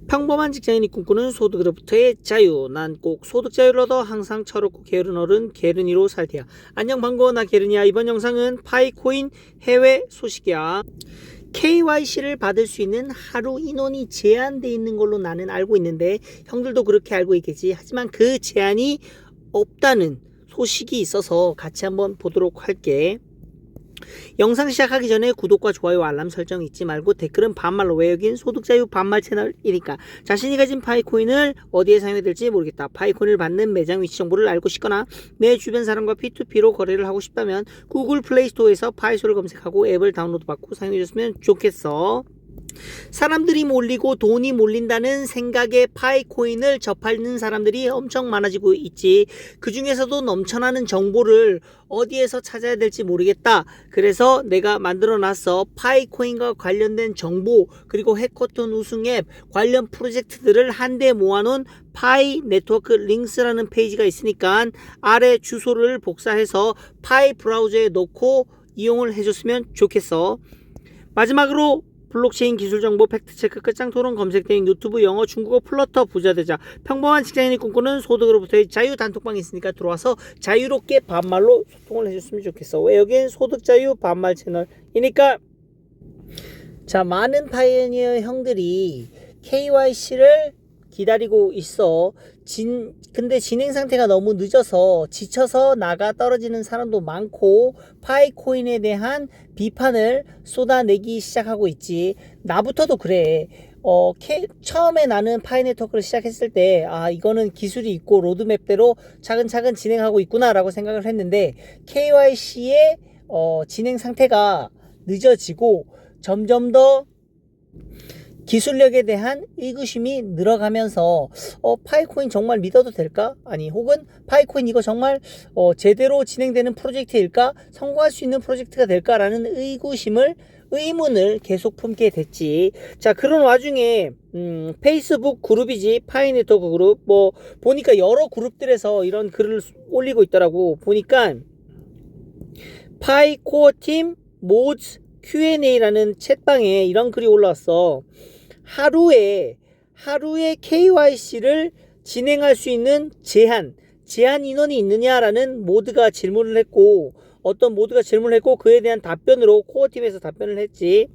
평범한 직장인이 꿈꾸는 소득으로부터의 자유. 난 꼭 소득 자유를 얻어 항상 철없고 게으른 어른 게으른이로 살 테야. 안녕, 반가워. 나 게으른이야. 이번 영상은 파이코인 해외 소식이야. KYC를 받을 수 있는 하루 인원이 제한되어 있는 걸로 나는 알고 있는데, 형들도 그렇게 알고 있겠지. 하지만 그 제한이 없다는 소식이 있어서 같이 한번 보도록 할게. 영상 시작하기 전에 구독과 좋아요, 알람 설정 잊지 말고, 댓글은 반말로, 왜 여긴 소득자유 반말 채널이니까. 자신이 가진 파이코인을 어디에 사용해야 될지 모르겠다, 파이코인을 받는 매장 위치 정보를 알고 싶거나 내 주변 사람과 P2P로 거래를 하고 싶다면 구글 플레이 스토어에서 파이소를 검색하고 앱을 다운로드 받고 사용해 줬으면 좋겠어. 사람들이 몰리고 돈이 몰린다는 생각에 파이코인을 접하는 사람들이 엄청 많아지고 있지. 그 중에서도 넘쳐나는 정보를 어디에서 찾아야 될지 모르겠다. 그래서 내가 만들어 놨어. 파이코인과 관련된 정보, 그리고 해커톤 우승 앱 관련 프로젝트들을 한데 모아놓은 파이 네트워크 링크스라는 페이지가 있으니까 아래 주소를 복사해서 파이 브라우저에 넣고 이용을 해줬으면 좋겠어. 마지막으로 블록체인 기술 정보 팩트체크 끝장 토론 검색 대행 유튜브 영어 중국어 플러터 부자되자. 평범한 직장인이 꿈꾸는 소득으로부터의 자유 단톡방이 있으니까 들어와서 자유롭게 반말로 소통을 해줬으면 좋겠어. 왜 여긴 소득 자유 반말 채널이니까. 자, 많은 파이오니어 형들이 KYC를 기다리고 있어. 근데 진행 상태가 너무 늦어서 지쳐서 나가 떨어지는 사람도 많고 파이코인에 대한 비판을 쏟아내기 시작하고 있지. 나부터도 그래. 처음에 나는 파이 네트워크를 시작했을 때 이거는 기술이 있고 로드맵대로 차근차근 진행하고 있구나 라고 생각을 했는데, KYC의 진행 상태가 늦어지고 점점 더 기술력에 대한 의구심이 늘어가면서 파이코인 정말 믿어도 될까? 아니, 혹은 파이코인 이거 정말 제대로 진행되는 프로젝트일까? 성공할 수 있는 프로젝트가 될까라는 의문을 계속 품게 됐지. 자, 그런 와중에 페이스북 그룹이지, 파이네트워크 그룹, 뭐 보니까 여러 그룹들에서 이런 글을 올리고 있더라고. 보니까 파이코어 팀 모즈 Q&A라는 챗방에 이런 글이 올라왔어. 하루에 KYC를 진행할 수 있는 제한 인원이 있느냐라는 모드가 질문을 했고, 어떤 모드가 질문을 했고 그에 대한 답변으로 코어팀에서 답변을 했지.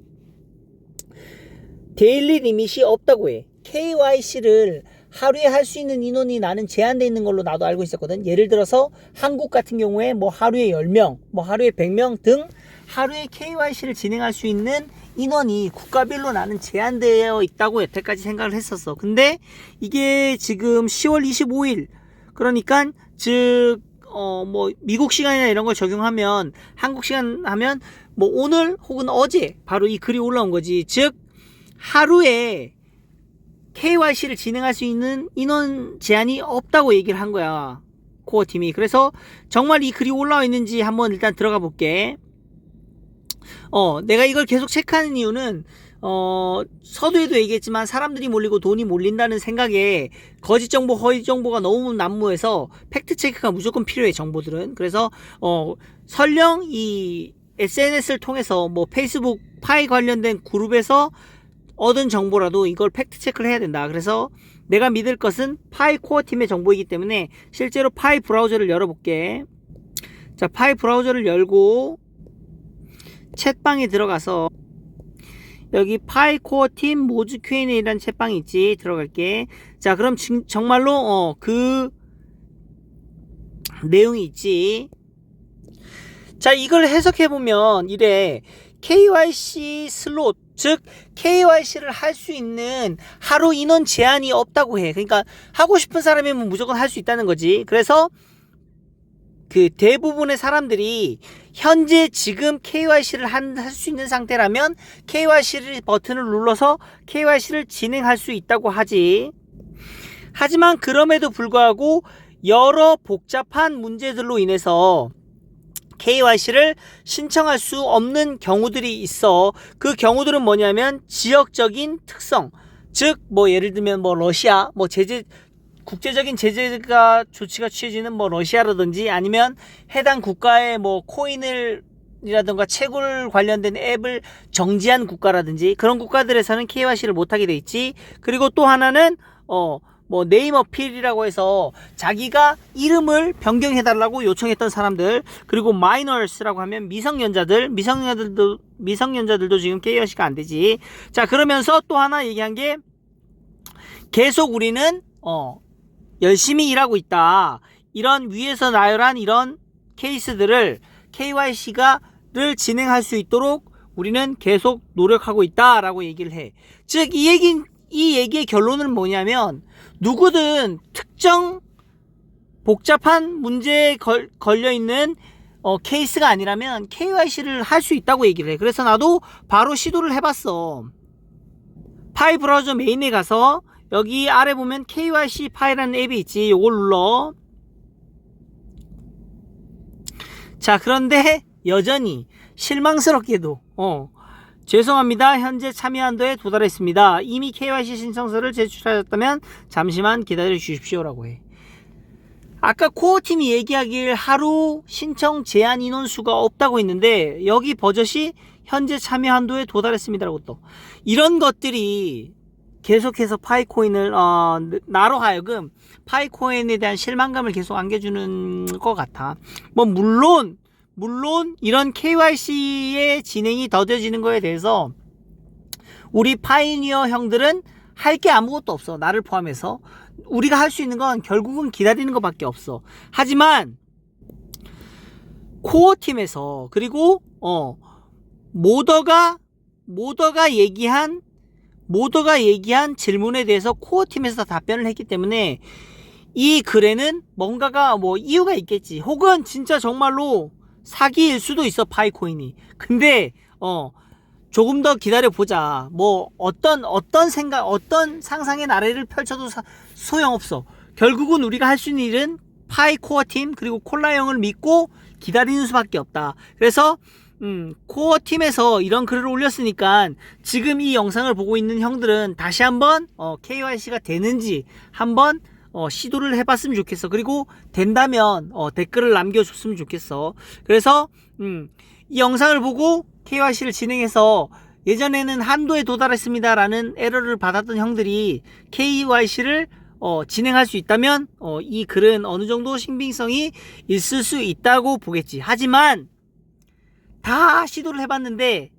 데일리 리밋이 없다고 해. KYC를 하루에 할 수 있는 인원이 나는 제한되어 있는 걸로 나도 알고 있었거든. 예를 들어서 한국 같은 경우에 뭐 하루에 10명, 뭐 하루에 100명 등 하루에 KYC를 진행할 수 있는 인원이 국가별로 나는 제한되어 있다고 여태까지 생각을 했었어. 근데 이게 지금 10월 25일, 그러니까 즉 뭐 미국 시간이나 이런 걸 적용하면, 한국 시간 하면 뭐 오늘 혹은 어제 바로 이 글이 올라온 거지. 즉 하루에 KYC를 진행할 수 있는 인원 제한이 없다고 얘기를 한 거야, 코어팀이. 그래서 정말 이 글이 올라와 있는지 한번 일단 들어가 볼게. 내가 이걸 계속 체크하는 이유는 서두에도 얘기했지만 사람들이 몰리고 돈이 몰린다는 생각에 거짓 정보, 허위 정보가 너무 난무해서 팩트 체크가 무조건 필요해, 정보들은. 그래서 설령 이 SNS를 통해서 뭐 페이스북 파이 관련된 그룹에서 얻은 정보라도 이걸 팩트 체크를 해야 된다. 그래서 내가 믿을 것은 파이 코어 팀의 정보이기 때문에 실제로 파이 브라우저를 열어볼게. 자, 파이 브라우저를 열고 챗방에 들어가서 여기 파이 코어 팀 모즈 Q&A라는 챗방이 있지. 들어갈게. 자, 그럼 정말로 그 내용이 있지. 자, 이걸 해석해보면 이래. KYC 슬롯, 즉 KYC를 할 수 있는 하루 인원 제한이 없다고 해. 그러니까 하고 싶은 사람이면 무조건 할 수 있다는 거지. 그래서 그 대부분의 사람들이 현재 지금 KYC를 할 수 있는 상태라면 KYC 버튼을 눌러서 KYC를 진행할 수 있다고 하지. 하지만 그럼에도 불구하고 여러 복잡한 문제들로 인해서 KYC를 신청할 수 없는 경우들이 있어. 그 경우들은 뭐냐면 지역적인 특성, 즉 뭐 예를 들면 뭐 러시아, 뭐 국제적인 제재가 조치가 취해지는 뭐 러시아라든지, 아니면 해당 국가의 뭐 코인을 이라든가 채굴 관련된 앱을 정지한 국가라든지 그런 국가들에서는 KYC를 못하게 돼 있지. 그리고 또 하나는 뭐 네임 어필이라고 해서 자기가 이름을 변경해달라고 요청했던 사람들, 그리고 마이너스라고 하면 미성년자들도 지금 KYC가 안 되지. 자, 그러면서 또 하나 얘기한 게 계속 우리는 열심히 일하고 있다. 이런 위에서 나열한 이런 케이스들을 KYC를 진행할 수 있도록 우리는 계속 노력하고 있다라고 얘기를 해. 즉, 이 얘기의 결론은 뭐냐면 누구든 특정 복잡한 문제에 걸려있는 케이스가 아니라면 KYC를 할 수 있다고 얘기를 해. 그래서 나도 바로 시도를 해봤어. 파이 브라우저 메인에 가서 여기 아래 보면 KYC 파이라는 앱이 있지. 요걸 눌러. 자, 그런데 여전히 실망스럽게도 죄송합니다. 현재 참여 한도에 도달했습니다. 이미 KYC 신청서를 제출하셨다면 잠시만 기다려 주십시오라고 해. 아까 코어팀이 얘기하길 하루 신청 제한 인원수가 없다고 했는데 여기 버젓이 현재 참여 한도에 도달했습니다라고 또. 이런 것들이 계속해서 파이코인을 나로 하여금 파이코인에 대한 실망감을 계속 안겨주는 것 같아. 뭐 물론 이런 KYC의 진행이 더뎌지는 거에 대해서 우리 파이니어 형들은 할 게 아무것도 없어. 나를 포함해서. 우리가 할 수 있는 건 결국은 기다리는 것밖에 없어. 하지만 코어팀에서 그리고 모더가 얘기한 질문에 대해서 코어팀에서 답변을 했기 때문에 이 글에는 뭔가가 뭐 이유가 있겠지. 혹은 진짜 정말로 사기일 수도 있어, 파이코인이. 근데 조금 더 기다려보자. 뭐 어떤 상상의 나래를 펼쳐도 소용없어. 결국은 우리가 할 수 있는 일은 파이코어팀 그리고 콜라 형을 믿고 기다리는 수밖에 없다. 그래서 코어팀에서 이런 글을 올렸으니까 지금 이 영상을 보고 있는 형들은 다시 한번 KYC가 되는지 한번 시도를 해봤으면 좋겠어. 그리고 된다면 댓글을 남겨줬으면 좋겠어. 그래서 이 영상을 보고 KYC를 진행해서 예전에는 한도에 도달했습니다 라는 에러를 받았던 형들이 KYC를 진행할 수 있다면 이 글은 어느 정도 신빙성이 있을 수 있다고 보겠지. 하지만 다 시도를 해봤는데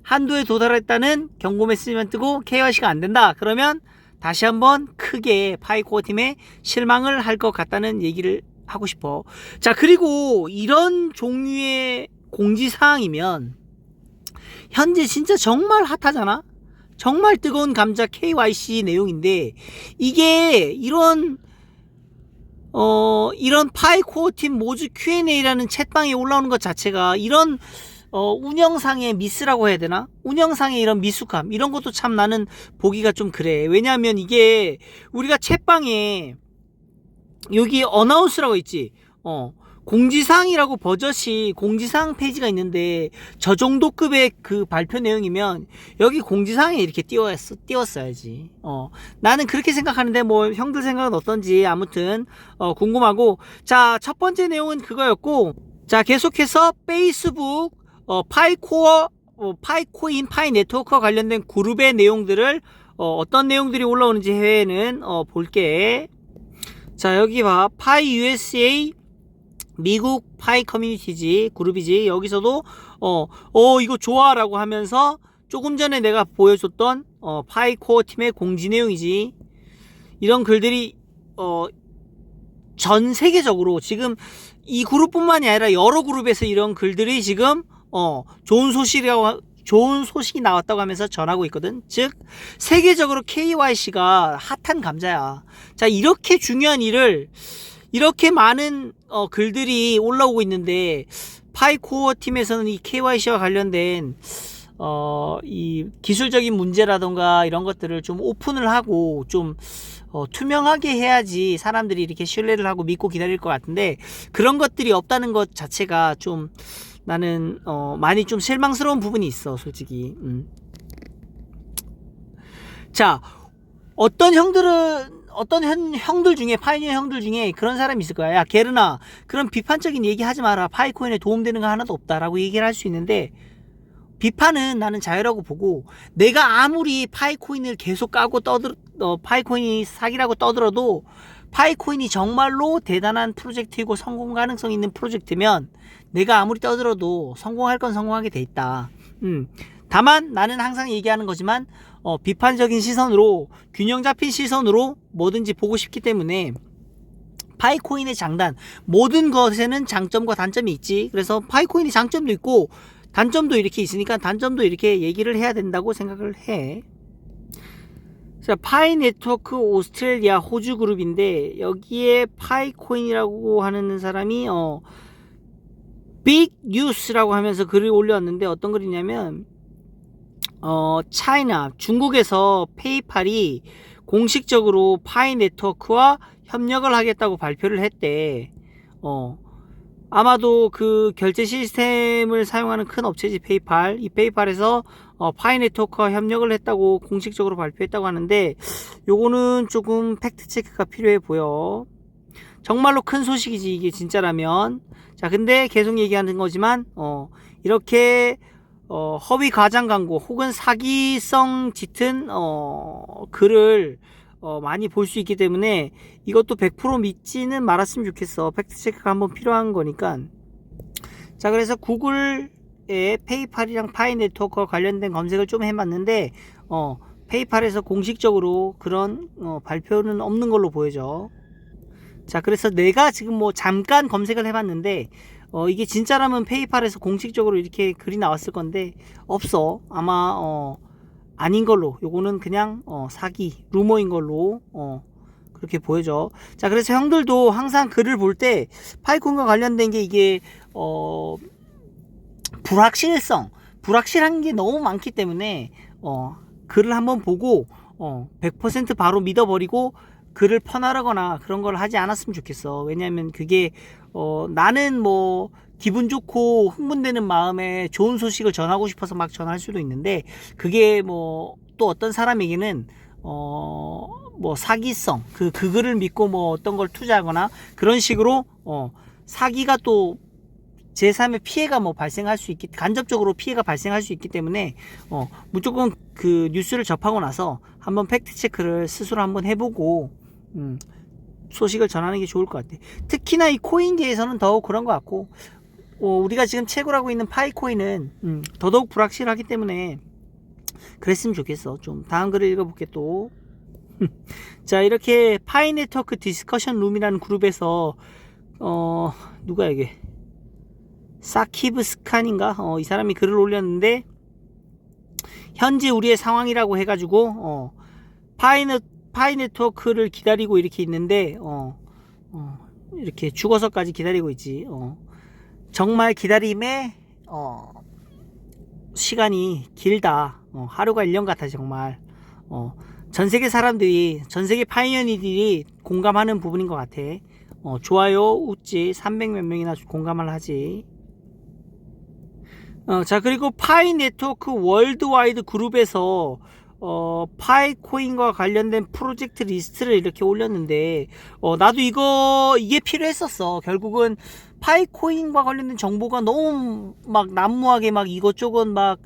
한도에 도달했다는 경고 메시지만 뜨고 KYC가 안 된다. 그러면 다시 한번 크게 파이코어 팀에 실망을 할 것 같다는 얘기를 하고 싶어. 자, 그리고 이런 종류의 공지사항이면 현재 진짜 정말 핫하잖아? 정말 뜨거운 감자 KYC 내용인데 이게 이런 파이코어 팀 모주 Q&A라는 챗방에 올라오는 것 자체가 이런 운영상의 미스라고 해야 되나? 운영상의 이런 미숙함 이런 것도 참 나는 보기가 좀 그래. 왜냐하면 이게 우리가 챗방에 여기 어나운스라고 있지. 공지사항이라고 버젓이 공지사항 페이지가 있는데 저 정도 급의 그 발표 내용이면 여기 공지사항에 이렇게 띄웠어야지. 나는 그렇게 생각하는데 뭐 형들 생각은 어떤지 아무튼 궁금하고. 자, 첫 번째 내용은 그거였고, 자, 계속해서 페이스북 파이코인 파이네트워크와 관련된 그룹의 내용들을 어떤 내용들이 올라오는지 해외에는 볼게. 자, 여기 봐. 파이 USA 미국 파이 커뮤니티지 그룹이지. 여기서도 이거 좋아 라고 하면서 조금 전에 내가 보여줬던 파이코어 팀의 공지 내용이지. 이런 글들이 전 세계적으로 지금 이 그룹뿐만이 아니라 여러 그룹에서 이런 글들이 지금 좋은 소식이 나왔다고 하면서 전하고 있거든. 즉 세계적으로 KYC가 핫한 감자야. 자, 이렇게 중요한 일을 이렇게 많은 글들이 올라오고 있는데 파이코어 팀에서는 이 KYC와 관련된 이 기술적인 문제라던가 이런 것들을 좀 오픈을 하고 좀 투명하게 해야지 사람들이 이렇게 신뢰를 하고 믿고 기다릴 것 같은데 그런 것들이 없다는 것 자체가 좀 나는 많이 좀 실망스러운 부분이 있어, 솔직히. 자, 어떤 형들은 어떤 형들 중에, 파이니어 형들 중에 그런 사람이 있을 거야. 야, 게르나, 그런 비판적인 얘기 하지 마라. 파이코인에 도움되는 거 하나도 없다라고 얘기를 할 수 있는데, 비판은 나는 자유라고 보고, 내가 아무리 파이코인을 계속 까고 파이코인이 사기라고 떠들어도, 파이코인이 정말로 대단한 프로젝트이고 성공 가능성 있는 프로젝트면, 내가 아무리 떠들어도 성공할 건 성공하게 돼 있다. 다만 나는 항상 얘기하는 거지만, 비판적인 시선으로, 균형 잡힌 시선으로 뭐든지 보고 싶기 때문에, 파이코인의 장단, 모든 것에는 장점과 단점이 있지. 그래서 파이코인의 장점도 있고 단점도 이렇게 있으니까 단점도 이렇게 얘기를 해야 된다고 생각을 해. 자, 파이 네트워크 오스트레일리아 호주 그룹인데, 여기에 파이코인이라고 하는 사람이 빅 뉴스라고 하면서 글을 올렸는데, 어떤 글이냐면 차이나, 중국에서 페이팔이 공식적으로 파이 네트워크와 협력을 하겠다고 발표를 했대. 아마도 그 결제 시스템을 사용하는 큰 업체지, 페이팔. 이 페이팔에서 파이 네트워크와 협력을 했다고 공식적으로 발표했다고 하는데, 요거는 조금 팩트 체크가 필요해 보여. 정말로 큰 소식이지, 이게 진짜라면. 자, 근데 계속 얘기하는 거지만 이렇게 허위 과장 광고 혹은 사기성 짙은 글을 많이 볼 수 있기 때문에, 이것도 100% 믿지는 말았으면 좋겠어. 팩트체크가 한번 필요한 거니까. 자, 그래서 구글에 페이팔이랑 파이 네트워크와 관련된 검색을 좀 해봤는데, 페이팔에서 공식적으로 그런 발표는 없는 걸로 보여져. 자, 그래서 내가 지금 뭐 잠깐 검색을 해봤는데, 이게 진짜라면 페이팔에서 공식적으로 이렇게 글이 나왔을 건데 없어. 아마 아닌 걸로, 요거는 그냥 사기, 루머인 걸로 그렇게 보여져. 자, 그래서 형들도 항상 글을 볼 때 파이콘과 관련된 게 이게 불확실한 게 너무 많기 때문에 글을 한번 보고 100% 바로 믿어버리고 글을 퍼나르거나 그런 걸 하지 않았으면 좋겠어. 왜냐하면 그게 나는 뭐 기분 좋고 흥분되는 마음에 좋은 소식을 전하고 싶어서 막 전할 수도 있는데, 그게 뭐 또 어떤 사람에게는 뭐 사기성, 그 글을 믿고 뭐 어떤 걸 투자하거나 그런 식으로 사기가 또 제3의 피해가 뭐 발생할 수 있기, 간접적으로 피해가 발생할 수 있기 때문에 무조건 그 뉴스를 접하고 나서 한번 팩트 체크를 스스로 한번 해보고 소식을 전하는 게 좋을 것 같아. 특히나 이 코인계에서는 더욱 그런 것 같고, 우리가 지금 채굴하고 있는 파이코인은 더더욱 불확실하기 때문에 그랬으면 좋겠어. 좀 다음 글을 읽어볼게 또. 자, 이렇게 파이 네트워크 디스커션 룸이라는 그룹에서 누가 이게 사키브 스칸인가? 이 사람이 글을 올렸는데, 현재 우리의 상황이라고 해가지고 파이 네트워크를 기다리고 이렇게 있는데 이렇게 죽어서까지 기다리고 있지. 정말 기다림에 시간이 길다. 하루가 1년 같아 정말. 전세계 사람들이, 전세계 파이어니들이 공감하는 부분인 것 같아. 좋아요 웃지. 300몇 명이나 공감을 하지. 자, 그리고 파이 네트워크 월드와이드 그룹에서 파이코인과 관련된 프로젝트 리스트를 이렇게 올렸는데, 나도 이게 필요했었어. 결국은 파이코인과 관련된 정보가 너무 막 난무하게 막 이것저것 막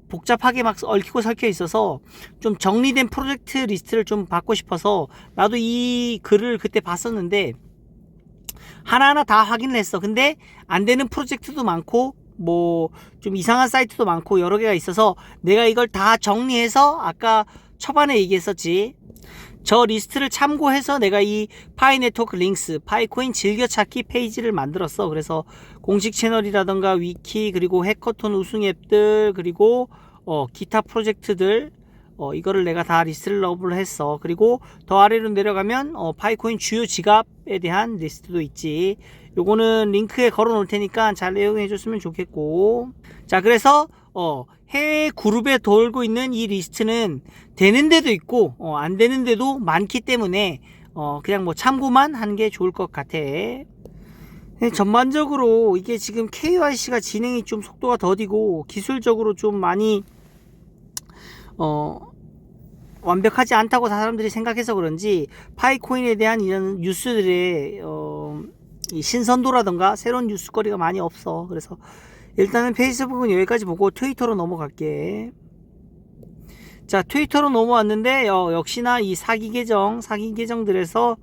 복잡하게 막 얽히고 설켜 있어서 좀 정리된 프로젝트 리스트를 좀 받고 싶어서 나도 이 글을 그때 봤었는데, 하나하나 다 확인을 했어. 근데 안 되는 프로젝트도 많고 뭐 좀 이상한 사이트도 많고 여러 개가 있어서 내가 이걸 다 정리해서 아까 초반에 얘기했었지. 저 리스트를 참고해서 내가 이 파이 네트워크 링스, 파이코인 즐겨찾기 페이지를 만들었어. 그래서 공식 채널이라던가 위키, 그리고 해커톤 우승 앱들, 그리고 기타 프로젝트들, 이거를 내가 다 리스트를 러블 했어. 그리고 더 아래로 내려가면 파이코인 주요 지갑에 대한 리스트도 있지. 요거는 링크에 걸어 놓을 테니까 잘 이용해 줬으면 좋겠고. 자, 그래서 해외 그룹에 돌고 있는 이 리스트는 되는 데도 있고 안 되는 데도 많기 때문에 그냥 뭐 참고만 하는 게 좋을 것 같아. 전반적으로 이게 지금 KYC가 진행이 좀 속도가 더디고 기술적으로 좀 많이 완벽하지 않다고 사람들이 생각해서 그런지 파이코인에 대한 이런 뉴스들의 이 신선도라던가 새로운 뉴스거리가 많이 없어. 그래서 일단은 페이스북은 여기까지 보고 트위터로 넘어갈게. 자, 트위터로 넘어왔는데 역시나 이 사기 계정들에서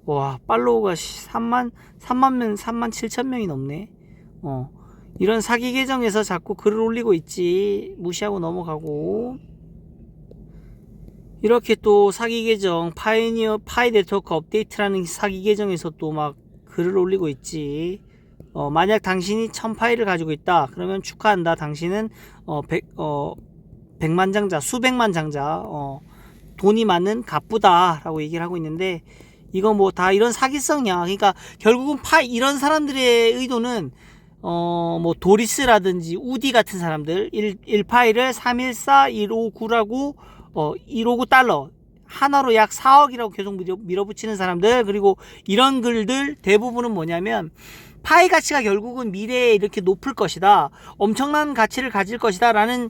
와, 팔로우가 3만 7천 명이 넘네. 이런 사기 계정에서 자꾸 글을 올리고 있지. 무시하고 넘어가고. 이렇게 또 사기 계정 파이 네트워크 업데이트라는 사기 계정에서 또 막 글을 올리고 있지. 만약 당신이 1000파일을 가지고 있다. 그러면 축하한다. 당신은 100만 장자, 수백만 장자, 돈이 많은 갑부다 라고 얘기를 하고 있는데, 이거 뭐 다 이런 사기성이야. 그러니까 결국은 이런 사람들의 의도는 뭐 도리스라든지 우디 같은 사람들 1파일을 314159라고 159달러 하나로 약 4억이라고 계속 밀어붙이는 사람들, 그리고 이런 글들 대부분은 뭐냐면 파이 가치가 결국은 미래에 이렇게 높을 것이다, 엄청난 가치를 가질 것이다 라는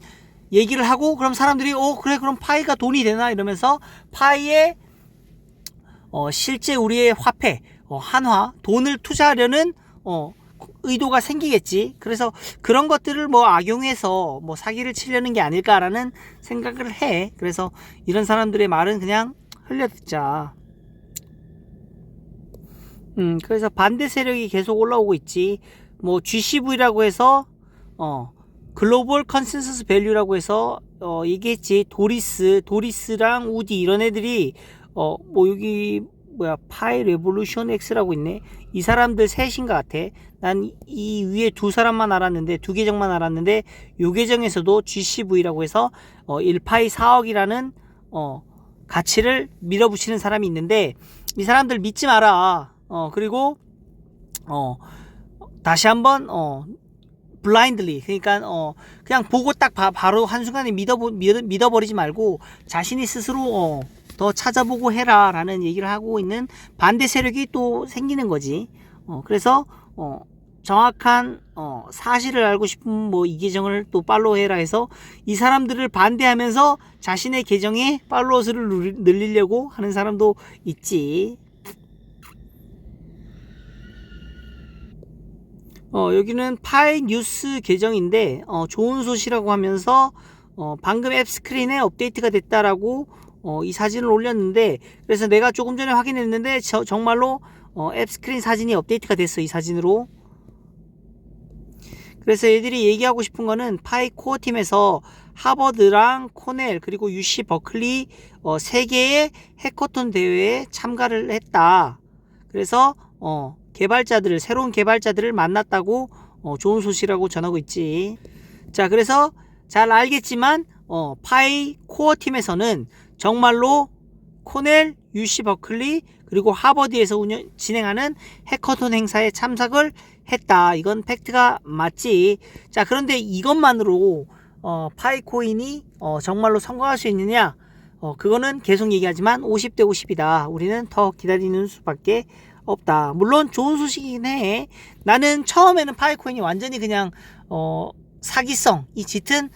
얘기를 하고, 그럼 사람들이 그래 그럼 파이가 돈이 되나 이러면서 파이에 실제 우리의 화폐 한화 돈을 투자하려는 의도가 생기겠지. 그래서 그런 것들을 뭐 악용해서 뭐 사기를 치려는 게 아닐까라는 생각을 해. 그래서 이런 사람들의 말은 그냥 흘려듣자. 그래서 반대 세력이 계속 올라오고 있지. 뭐 GCV라고 해서 글로벌 컨센서스 밸류라고 해서 얘기했지. 도리스랑 우디 이런 애들이 뭐 여기 뭐야 파이 레볼루션 X라고 있네. 이 사람들 셋인 것 같아. 난 이 위에 두 사람만 알았는데, 두 계정만 알았는데, 요 계정에서도 GCV라고 해서 1파이 4억이라는 가치를 밀어붙이는 사람이 있는데, 이 사람들 믿지 마라. 그리고 다시 한번 블라인드리, 그러니까 그냥 보고 딱 바로 한순간에 믿어버리지 말고 자신이 스스로 더 찾아보고 해라 라는 얘기를 하고 있는 반대 세력이 또 생기는 거지. 그래서 정확한 사실을 알고 싶으면 뭐 이 계정을 또 팔로우 해라 해서 이 사람들을 반대하면서 자신의 계정에 팔로워 수를 늘리려고 하는 사람도 있지. 여기는 파이 뉴스 계정인데 좋은 소식이라고 하면서 방금 앱 스크린에 업데이트가 됐다라고 이 사진을 올렸는데, 그래서 내가 조금 전에 확인했는데 정말로 앱 스크린 사진이 업데이트가 됐어, 이 사진으로. 그래서 얘들이 얘기하고 싶은 거는 파이 코어 팀에서 하버드랑 코넬 그리고 UC 버클리 3개의 해커톤 대회에 참가를 했다. 그래서 새로운 개발자들을 만났다고 좋은 소식이라고 전하고 있지. 자, 그래서 잘 알겠지만 파이 코어 팀에서는 정말로 코넬, UC 버클리 그리고 하버드에서 진행하는 해커톤 행사에 참석을 했다. 이건 팩트가 맞지. 자, 그런데 이것만으로 파이코인이 정말로 성공할 수 있느냐? 그거는 계속 얘기하지만 50대 50이다. 우리는 더 기다리는 수밖에 없다. 물론 좋은 소식이긴 해. 나는 처음에는 파이코인이 완전히 그냥 사기성, 이 짙은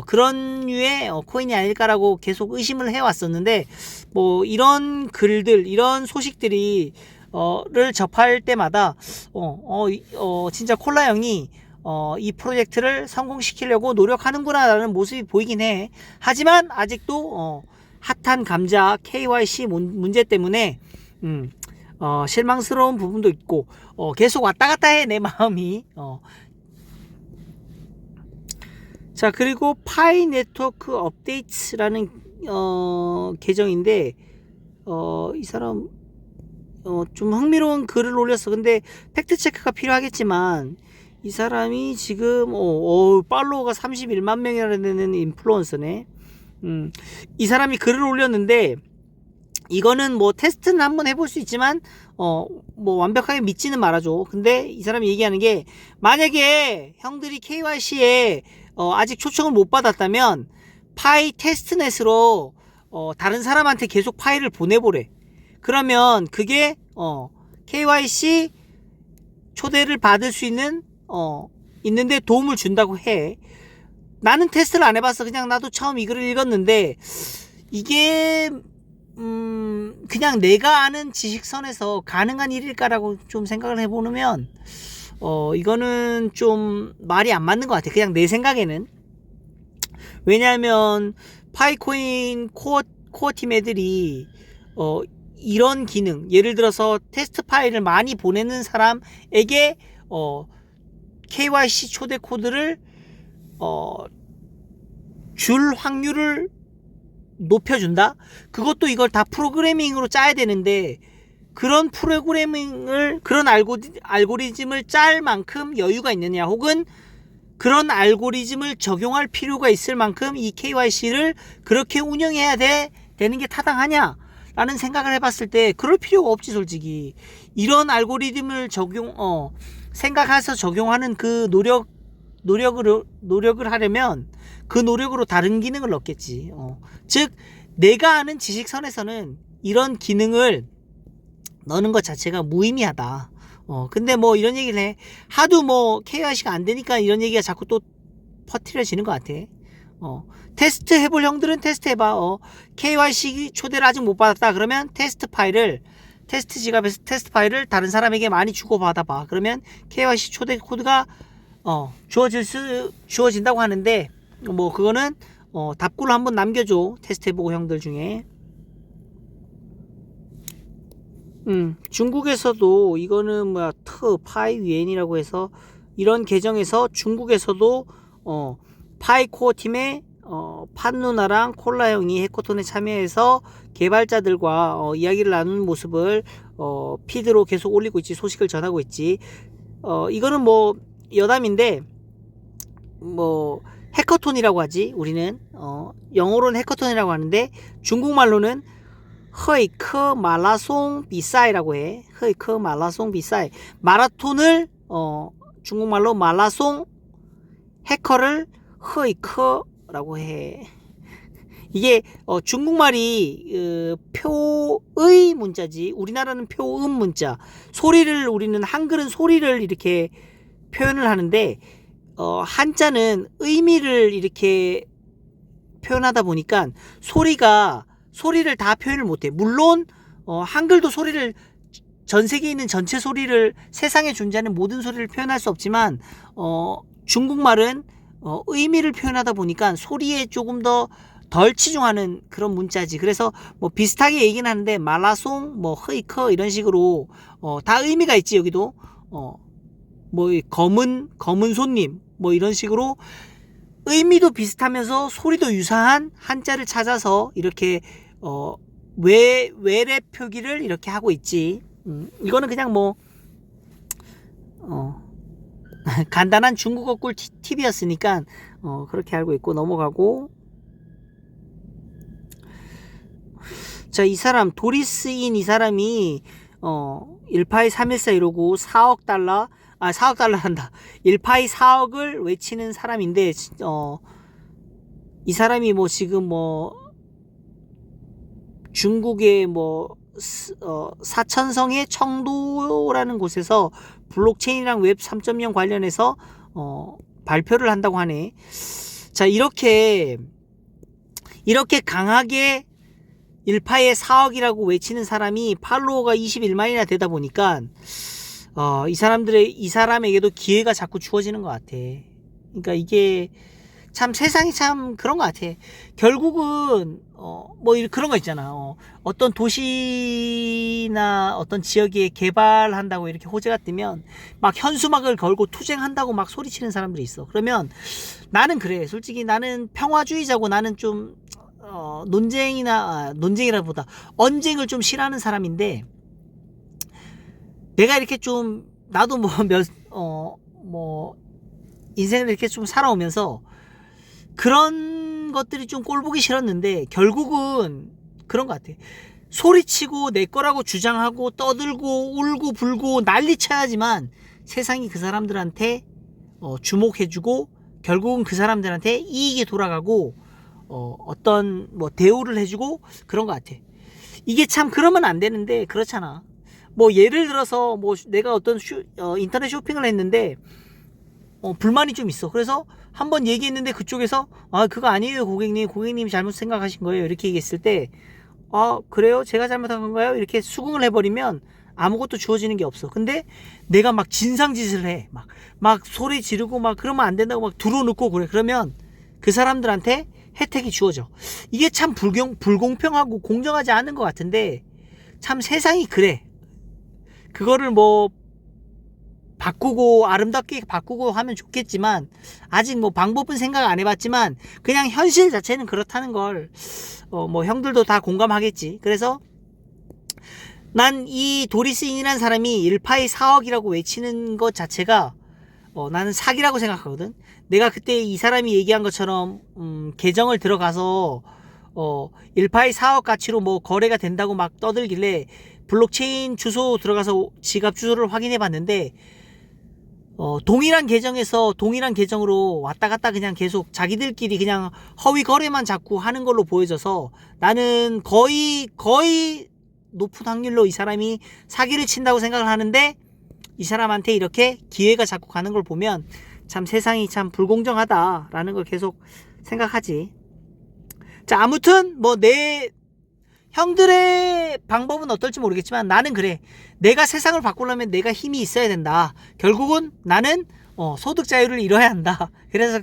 그런 류의 코인이 아닐까라고 계속 의심을 해왔었는데, 뭐 이런 글들, 이런 소식들이 를 접할 때마다 진짜 콜라 형이 이 프로젝트를 성공시키려고 노력하는구나 라는 모습이 보이긴 해. 하지만 아직도 핫한 감자 KYC 문제 때문에 실망스러운 부분도 있고 계속 왔다 갔다 해, 내 마음이. 자, 그리고 파이 네트워크 업데이트라는 계정인데 이 사람 좀 흥미로운 글을 올렸어. 근데 팩트 체크가 필요하겠지만 이 사람이 지금 팔로워가 31만 명이라는 인플루언서네. 이 사람이 글을 올렸는데, 이거는 뭐 테스트는 한번 해볼 수 있지만 뭐 완벽하게 믿지는 말아줘. 근데 이 사람이 얘기하는 게, 만약에 형들이 KYC에 아직 초청을 못 받았다면 파이 테스트넷으로 다른 사람한테 계속 파일을 보내보래. 그러면 그게 KYC 초대를 받을 수 있는데 도움을 준다고 해. 나는 테스트를 안 해봤어. 그냥 나도 처음 이 글을 읽었는데 이게 그냥 내가 아는 지식선에서 가능한 일일까라고 좀 생각을 해보면 이거는 좀 말이 안 맞는 것 같아. 그냥 내 생각에는. 왜냐하면 파이코인 코어 팀 애들이 이런 기능, 예를 들어서 테스트 파일을 많이 보내는 사람에게 KYC 초대 코드를 줄 확률을 높여준다? 그것도 이걸 다 프로그래밍으로 짜야 되는데, 그런 프로그래밍을, 그런 알고리즘을 짤 만큼 여유가 있느냐, 혹은 그런 알고리즘을 적용할 필요가 있을 만큼 이 KYC를 그렇게 운영해야 되는 게 타당하냐? 라는 생각을 해봤을 때, 그럴 필요가 없지, 솔직히. 이런 알고리즘을 생각해서 적용하는 그 노력을 하려면 그 노력으로 다른 기능을 넣겠지. 즉, 내가 아는 지식선에서는 이런 기능을 넣는 것 자체가 무의미하다. 근데 뭐 이런 얘기를 해. 하도 뭐 KYC가 안 되니까 이런 얘기가 자꾸 또 퍼뜨려지는 것 같아. 테스트 해볼 형들은 테스트 해봐. KYC 초대를 아직 못 받았다. 그러면 테스트 지갑에서 테스트 파일을 다른 사람에게 많이 주고받아봐. 그러면 KYC 초대 코드가 주어진다고 하는데, 뭐 그거는 답글로 한번 남겨줘. 테스트 해보고 형들 중에. 중국에서도 이거는 뭐야, 파이 위엔이라고 해서 이런 계정에서 중국에서도 파이코어 팀의 판누나랑 콜라 형이 해커톤에 참여해서 개발자들과 이야기를 나누는 모습을 피드로 계속 올리고 있지. 소식을 전하고 있지. 이거는 뭐 여담인데, 뭐 해커톤이라고 하지. 우리는 영어로는 해커톤이라고 하는데 중국말로는 허이커 마라송 비싸이라고 해. 허이커 마라송 비싸이. 마라톤을 중국말로 마라송, 해커를 허이커라고 해. 이게 중국말이 표의 문자지. 우리나라는 표음 문자. 소리를, 우리는 한글은 소리를 이렇게 표현을 하는데 한자는 의미를 이렇게 표현하다 보니까 소리를 다 표현을 못해. 물론 한글도 소리를, 전 세계에 있는 전체 소리를, 세상에 존재하는 모든 소리를 표현할 수 없지만 중국말은 의미를 표현하다 보니까 소리에 조금 더 덜 치중하는 그런 문자지. 그래서 뭐 비슷하게 얘기는 하는데 마라송, 뭐 허이커 이런 식으로 다 의미가 있지. 여기도 뭐 검은 손님 뭐 이런 식으로 의미도 비슷하면서 소리도 유사한 한자를 찾아서 이렇게 외래 표기를 이렇게 하고 있지. 이거는 그냥 뭐 간단한 중국어 꿀 팁이었으니까 그렇게 알고 있고 넘어가고. 자, 이 사람 도리스인, 이 사람이 1파이 314 이러고 4억 달러 한다. 1파이 4억을 외치는 사람인데 이 사람이 뭐 지금 뭐 중국의 뭐 사천성의 청도라는 곳에서 블록체인이랑 웹 3.0 관련해서 발표를 한다고 하네. 자, 이렇게 강하게 1파에 4억이라고 외치는 사람이 팔로워가 21만이나 되다 보니까 이 사람에게도 기회가 자꾸 주어지는 것 같아. 그러니까 이게 참 세상이 참 그런 것 같아. 결국은 뭐 그런 거 있잖아. 어떤 도시나 어떤 지역에 개발한다고 이렇게 호재가 뜨면 막 현수막을 걸고 투쟁한다고 막 소리치는 사람들이 있어. 그러면 나는 그래. 솔직히 나는 평화주의자고, 나는 좀 논쟁이라보다 언쟁을 좀 싫어하는 사람인데, 내가 이렇게 좀 나도 뭐 인생을 이렇게 좀 살아오면서 그런 것들이 좀 꼴보기 싫었는데, 결국은 그런 것 같아. 소리치고 내 거라고 주장하고 떠들고 울고 불고 난리 쳐야지만 세상이 그 사람들한테 주목해주고 결국은 그 사람들한테 이익이 돌아가고 어떤 뭐 대우를 해주고 그런 것 같아. 이게 참 그러면 안 되는데 그렇잖아. 뭐 예를 들어서 뭐 내가 어떤 인터넷 쇼핑을 했는데 불만이 좀 있어. 그래서 한번 얘기했는데 그쪽에서 아 그거 아니에요 고객님이 잘못 생각하신 거예요 이렇게 얘기했을 때 아 그래요 제가 잘못한 건가요 이렇게 수긍을 해버리면 아무것도 주어지는 게 없어. 근데 내가 막 진상짓을 해 막 소리 지르고 막 그러면 안 된다고 막 들어놓고 그래. 그러면 그 사람들한테 혜택이 주어져. 이게 참 불공평하고 공정하지 않은 것 같은데 참 세상이 그래. 그거를 뭐 바꾸고 아름답게 바꾸고 하면 좋겠지만 아직 뭐 방법은 생각 안 해봤지만 그냥 현실 자체는 그렇다는 걸 뭐 형들도 다 공감하겠지. 그래서 난 이 도리스인이라는 사람이 1파이 4억이라고 외치는 것 자체가 나는 사기라고 생각하거든. 내가 그때 이 사람이 얘기한 것처럼 계정을 들어가서 1파이 4억 가치로 뭐 거래가 된다고 막 떠들길래 블록체인 주소 들어가서 지갑 주소를 확인해 봤는데 동일한 계정에서 동일한 계정으로 왔다 갔다 그냥 계속 자기들끼리 그냥 허위 거래만 자꾸 하는 걸로 보여져서 나는 거의 높은 확률로 이 사람이 사기를 친다고 생각을 하는데 이 사람한테 이렇게 기회가 자꾸 가는 걸 보면 참 세상이 참 불공정하다라는 걸 계속 생각하지. 자, 아무튼 뭐 내 형들의 방법은 어떨지 모르겠지만 나는 그래. 내가 세상을 바꾸려면 내가 힘이 있어야 된다. 결국은 나는 소득 자유를 이뤄야 한다. 그래서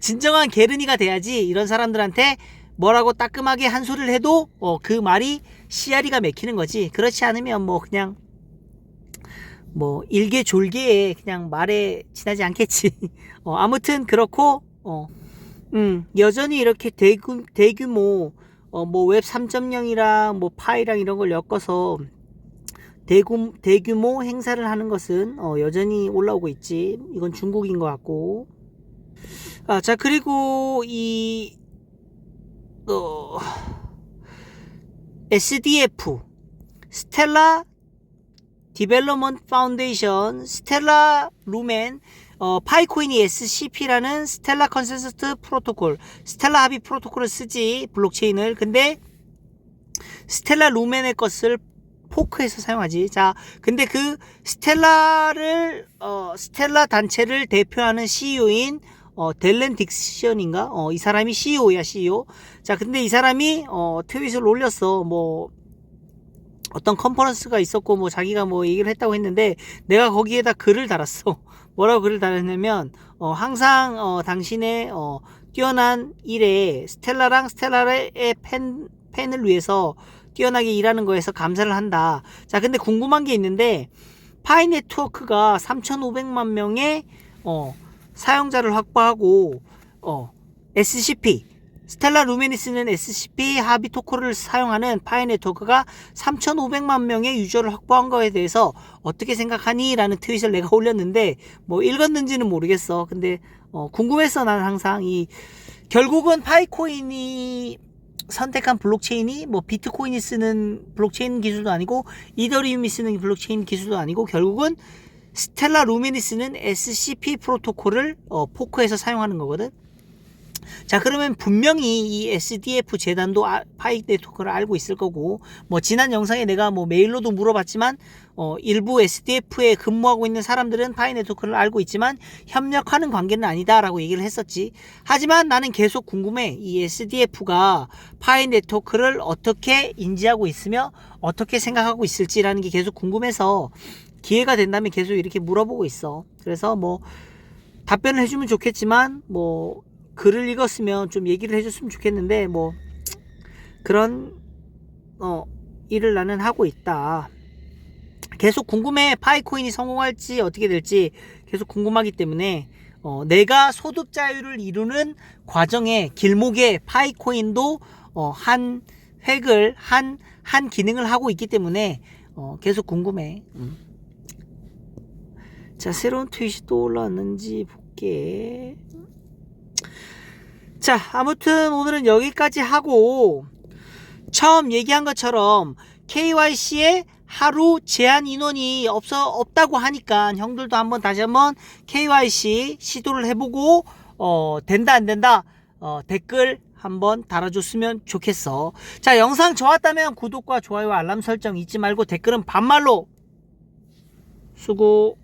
진정한 게르니가 돼야지 이런 사람들한테 뭐라고 따끔하게 한 소리를 해도 그 말이 씨알이가 맥히는 거지. 그렇지 않으면 뭐 그냥 뭐 일개졸개에 그냥 말에 지나지 않겠지. 아무튼 그렇고 여전히 이렇게 대규모 뭐 웹 3.0이랑 뭐 파이랑 이런 걸 엮어서 대규모 행사를 하는 것은 여전히 올라오고 있지. 이건 중국인 것 같고. 자 그리고 이 SDF 스텔라 디벨롭먼트 파운데이션 스텔라 루멘 파이코인이 SCP라는 스텔라 컨센서스 프로토콜 스텔라 합의 프로토콜을 쓰지 블록체인을. 근데 스텔라 루멘의 것을 포크해서 사용하지. 자 근데 그 스텔라 단체를 대표하는 CEO인 델렌 딕션인가 이 사람이 CEO야 CEO. 자 근데 이 사람이 트윗을 올렸어. 뭐 어떤 컨퍼런스가 있었고 뭐 자기가 뭐 얘기를 했다고 했는데 내가 거기에다 글을 달았어. 뭐라고 글을 달았냐면 항상 당신의 뛰어난 일에 스텔라랑 스텔라의 팬을 위해서 뛰어나게 일하는 거에서 감사를 한다. 자 근데 궁금한 게 있는데 파이 네트워크가 3,500만 명의 사용자를 확보하고 SCP 스텔라 루멘이 쓰는 SCP 합의 토큰을 사용하는 파이 네트워크가 3,500만 명의 유저를 확보한 거에 대해서 어떻게 생각하니? 라는 트윗을 내가 올렸는데 뭐 읽었는지는 모르겠어. 근데 궁금했어. 난 항상 결국은 파이코인이 선택한 블록체인이 뭐 비트코인이 쓰는 블록체인 기술도 아니고 이더리움이 쓰는 블록체인 기술도 아니고 결국은 스텔라 루멘이 쓰는 SCP 프로토콜을 포크해서 사용하는 거거든. 자 그러면 분명히 이 SDF 재단도 파이 네트워크를 알고 있을 거고 뭐 지난 영상에 내가 뭐 메일로도 물어봤지만 일부 SDF에 근무하고 있는 사람들은 파이 네트워크를 알고 있지만 협력하는 관계는 아니다 라고 얘기를 했었지. 하지만 나는 계속 궁금해. 이 SDF가 파이 네트워크를 어떻게 인지하고 있으며 어떻게 생각하고 있을지라는 게 계속 궁금해서 기회가 된다면 계속 이렇게 물어보고 있어. 그래서 뭐 답변을 해주면 좋겠지만 뭐 글을 읽었으면 좀 얘기를 해줬으면 좋겠는데 뭐 그런 일을 나는 하고 있다. 계속 궁금해. 파이코인이 성공할지 어떻게 될지 계속 궁금하기 때문에 내가 소득 자유를 이루는 과정에 길목에 파이코인도 한 획을 한 기능을 하고 있기 때문에 계속 궁금해. 자 새로운 트윗이 또 올라왔는지 볼게. 자 아무튼 오늘은 여기까지 하고 처음 얘기한 것처럼 KYC에 하루 제한 인원이 없다고 하니까 형들도 다시 한번 KYC 시도를 해보고 된다 안 된다 댓글 한번 달아줬으면 좋겠어. 자 영상 좋았다면 구독과 좋아요와 알람 설정 잊지 말고 댓글은 반말로 수고.